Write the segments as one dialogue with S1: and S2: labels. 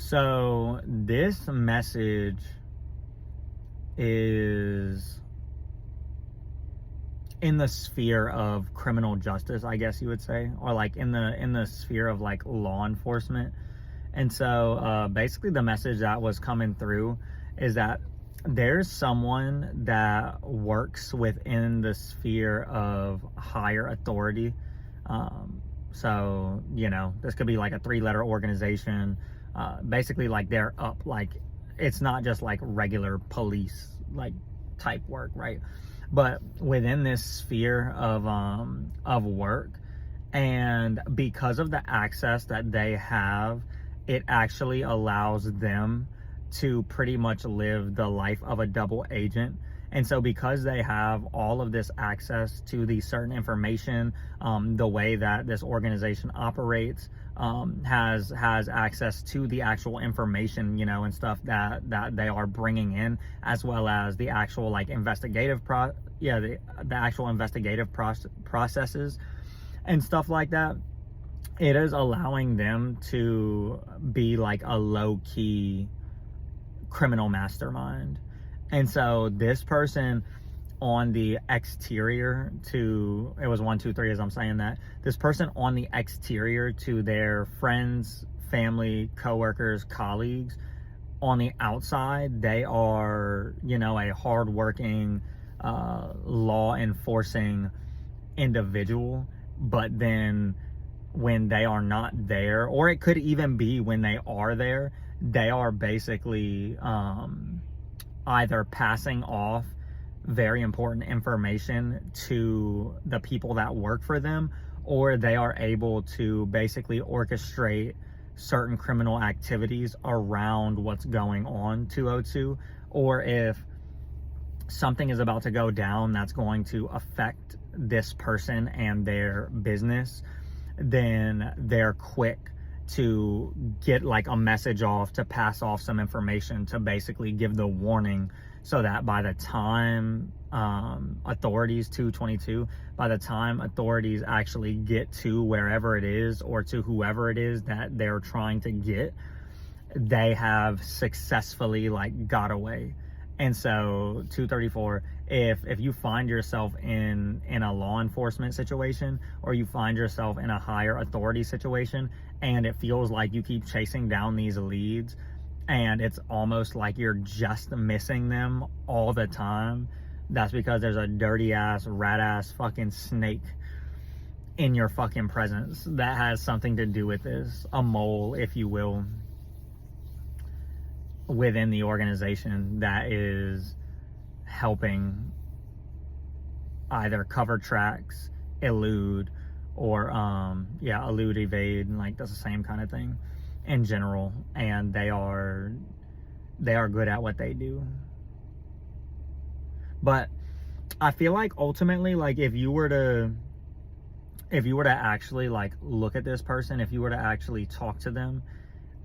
S1: So this message is in the sphere of criminal justice, I guess you would say, or like in the sphere of like law enforcement. And so basically the message that was coming through is that there's someone that works within the sphere of higher authority. So, this could be like a 3-letter organization. Basically, like they're up, like it's not just like regular police like type work, right? But within this sphere of work, and because of the access that they have, it actually allows them to pretty much live the life of a double agent. And so because they have all of this access to the certain information, the way that this organization operates, has access to the actual information, and stuff that they are bringing in, as well as the actual like investigative the actual investigative processes and stuff like that. It is allowing them to be like a low-key criminal mastermind. And so this person on the exterior to, it was 1, 2, 3 as I'm saying that, this person on the exterior to their friends, family, coworkers, colleagues, on the outside, they are, a hardworking, law enforcing individual. But then when they are not there, or it could even be when they are there, they are basically either passing off very important information to the people that work for them, or they are able to basically orchestrate certain criminal activities around what's going on 202. Or if something is about to go down that's going to affect this person and their business, then they're quick to get like a message off, to pass off some information, to basically give the warning, so that by the time authorities, 222, by the time authorities actually get to wherever it is, or to whoever it is that they're trying to get, they have successfully like got away. And so 234, if you find yourself in a law enforcement situation, or you find yourself in a higher authority situation, and it feels like you keep chasing down these leads, and it's almost like you're just missing them all the time, that's because there's a dirty ass, rat ass fucking snake in your fucking presence that has something to do with this, a mole, if you will, within the organization that is helping either cover tracks, elude, or elude, evade, and like that's the same kind of thing in general. And they are good at what they do. But I feel like ultimately, like if you were to actually like look at this person, if you were to actually talk to them,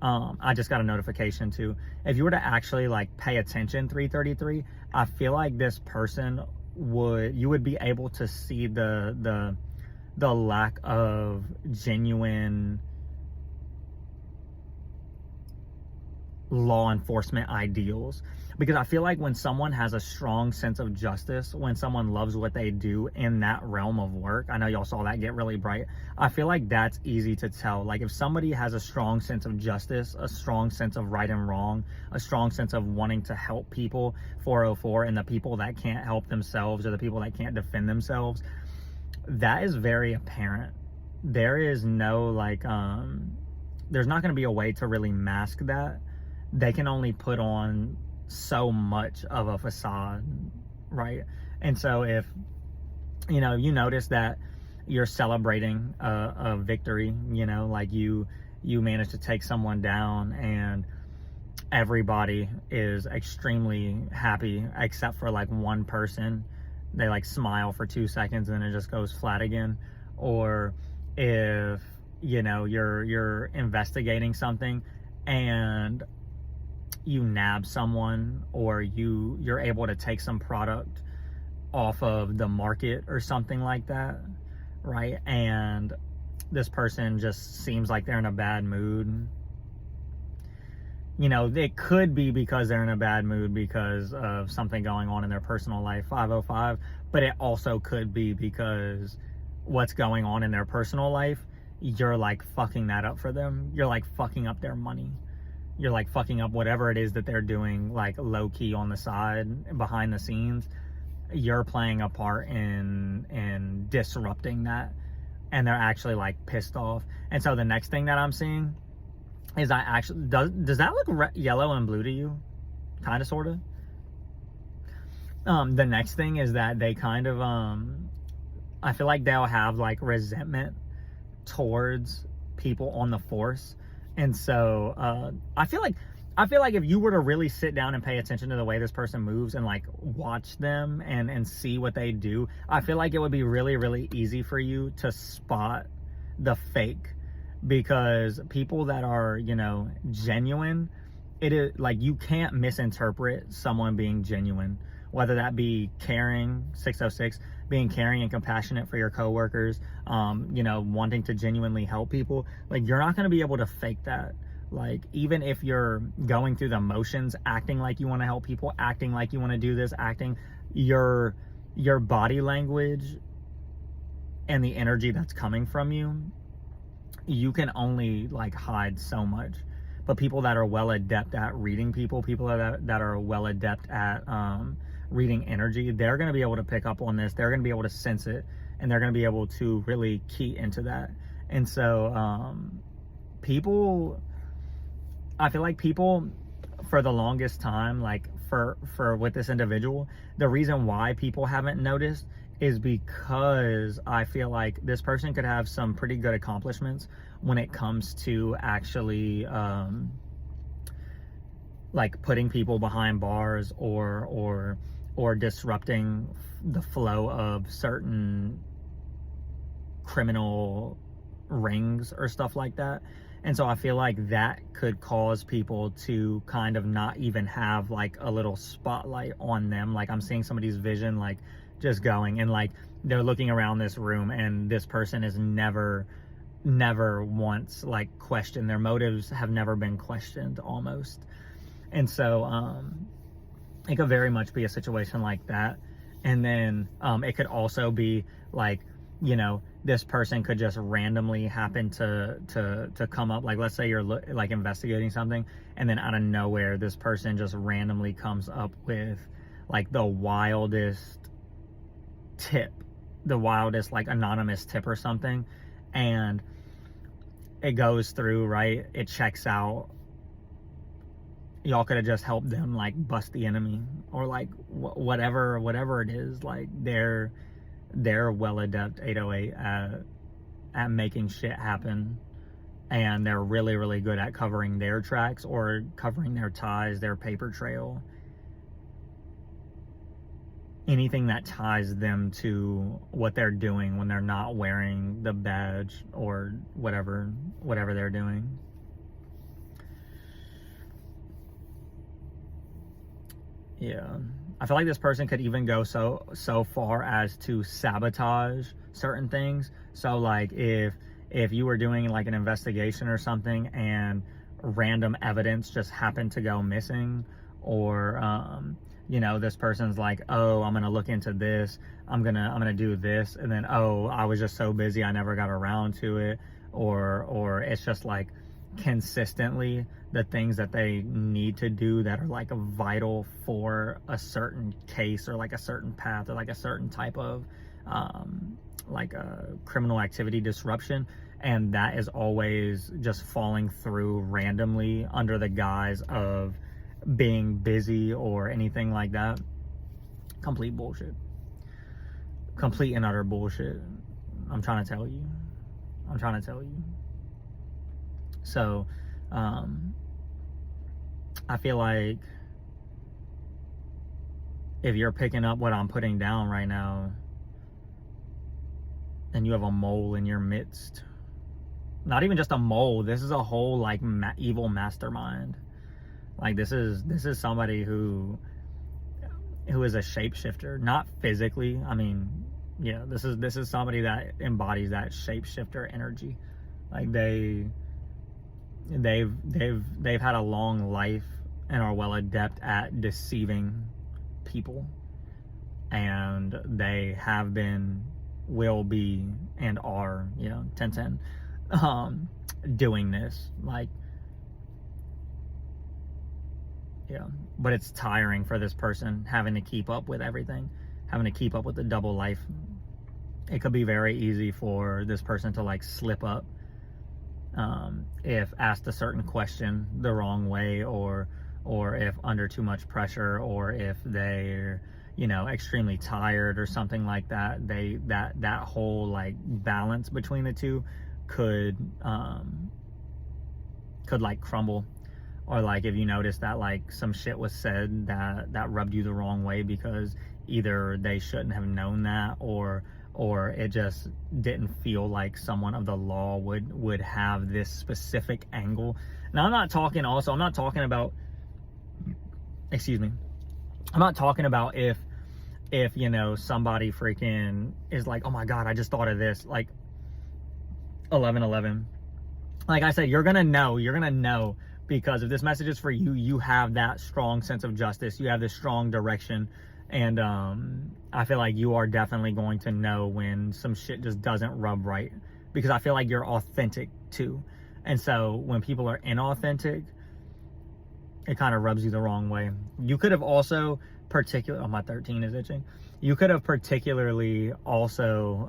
S1: I just got a notification too. If you were to actually like pay attention, 333, I feel like this person you would be able to see the lack of genuine law enforcement ideals. Because I feel like when someone has a strong sense of justice, when someone loves what they do in that realm of work, I know y'all saw that get really bright, I feel like that's easy to tell. Like if somebody has a strong sense of justice, a strong sense of right and wrong, a strong sense of wanting to help people, 404, and the people that can't help themselves, or the people that can't defend themselves, that is very apparent. There is no like there's not going to be a way to really mask that. They can only put on so much of a facade, right? And so if you notice that you're celebrating a victory, like you managed to take someone down, and everybody is extremely happy except for like one person, they like smile for 2 seconds and then it just goes flat again. Or if you're investigating something and you nab someone, or you're able to take some product off of the market or something like that, right? And this person just seems like they're in a bad mood. you know, it could be because they're in a bad mood because of something going on in their personal life, 505, but it also could be because what's going on in their personal life, you're like fucking that up for them. You're like fucking up their money. You're like fucking up whatever it is that they're doing, like low key on the side, behind the scenes. You're playing a part in disrupting that, and they're actually like pissed off. And so the next thing that I'm seeing is I actually, does that look yellow and blue to you? Kind of, sort of. The next thing is that they kind of, I feel like they'll have like resentment towards people on the force. And so I feel like if you were to really sit down and pay attention to the way this person moves and like watch them and see what they do, I feel like it would be really, really easy for you to spot the fake. Because people that are, you know, genuine, it is like, you can't misinterpret someone being genuine, whether that be caring, 606, being caring and compassionate for your coworkers, you know, wanting to genuinely help people. Like, you're not going to be able to fake that. Like, even if you're going through the motions, acting like you want to help people, acting like you want to do this, acting, your body language and the energy that's coming from you can only like hide so much. But people that are well adept at reading people that are well adept at reading energy, they're going to be able to pick up on this. They're going to be able to sense it, and they're going to be able to really key into that. And so people, I feel like people for the longest time, like for with this individual, the reason why people haven't noticed is because I feel like this person could have some pretty good accomplishments when it comes to actually like putting people behind bars or disrupting the flow of certain criminal rings or stuff like that. And so I feel like that could cause people to kind of not even have like a little spotlight on them. Like, I'm seeing somebody's vision like just going, and like they're looking around this room, and this person is never once like questioned. Their motives have never been questioned almost. And so it could very much be a situation like that. And then it could also be like, you know, this person could just randomly happen to come up, like, let's say you're like investigating something, and then out of nowhere this person just randomly comes up with like the wildest tip, the wildest like anonymous tip or something, and it goes through, right? It checks out. Y'all could have just helped them like bust the enemy, or like whatever it is. Like, they're well adept 808 at making shit happen, and they're really, really good at covering their tracks or covering their ties, their paper trail, anything that ties them to what they're doing when they're not wearing the badge or whatever they're doing. Yeah, I feel like this person could even go so far as to sabotage certain things. So like if you were doing like an investigation or something and random evidence just happened to go missing, or you know, this person's like, oh, I'm gonna look into this, I'm gonna do this, and then, oh, I was just so busy I never got around to it, or it's just like consistently the things that they need to do that are like vital for a certain case or like a certain path or like a certain type of like a criminal activity disruption, and that is always just falling through randomly under the guise of being busy or anything like that. Complete bullshit. Complete and utter bullshit. I'm trying to tell you. So I feel like if you're picking up what I'm putting down right now, and you have a mole in your midst, not even just a mole, this is a whole like evil mastermind. Like, this is somebody who is a shapeshifter, not physically. I mean, yeah, this is somebody that embodies that shapeshifter energy. Like, they've had a long life and are well adept at deceiving people, and they have been, will be, and are, 10/10, doing this, like, but it's tiring for this person having to keep up with everything, having to keep up with the double life. It could be very easy for this person to like slip up if asked a certain question the wrong way, or if under too much pressure, or if they're extremely tired or something like that. That whole like balance between the two could like crumble. Or like if you notice that like some shit was said that rubbed you the wrong way because either they shouldn't have known that, or it just didn't feel like someone of the law would have this specific angle. Now I'm not talking about, excuse me, I'm not talking about if somebody freaking is like, oh my god, I just thought of this, like 11/11. Like I said, you're gonna know, because if this message is for you, you have that strong sense of justice, you have this strong direction, and I feel like you are definitely going to know when some shit just doesn't rub right, because I feel like you're authentic too. And so when people are inauthentic, it kind of rubs you the wrong way. You could have also my 13 is itching. You could have particularly also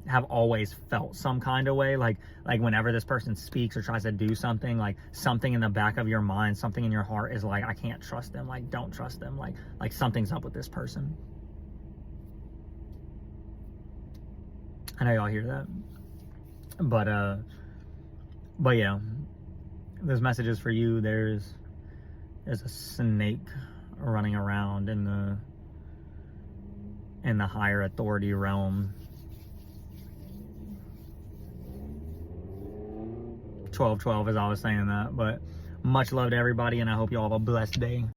S1: have always felt some kind of way, like whenever this person speaks or tries to do something, like something in the back of your mind, something in your heart is like, I can't trust them, like don't trust them, like something's up with this person. I know y'all hear that, but yeah, this message is for you. There's a snake running around in the higher authority realm. 12/12 as I was saying that. But much love to everybody, and I hope you all have a blessed day.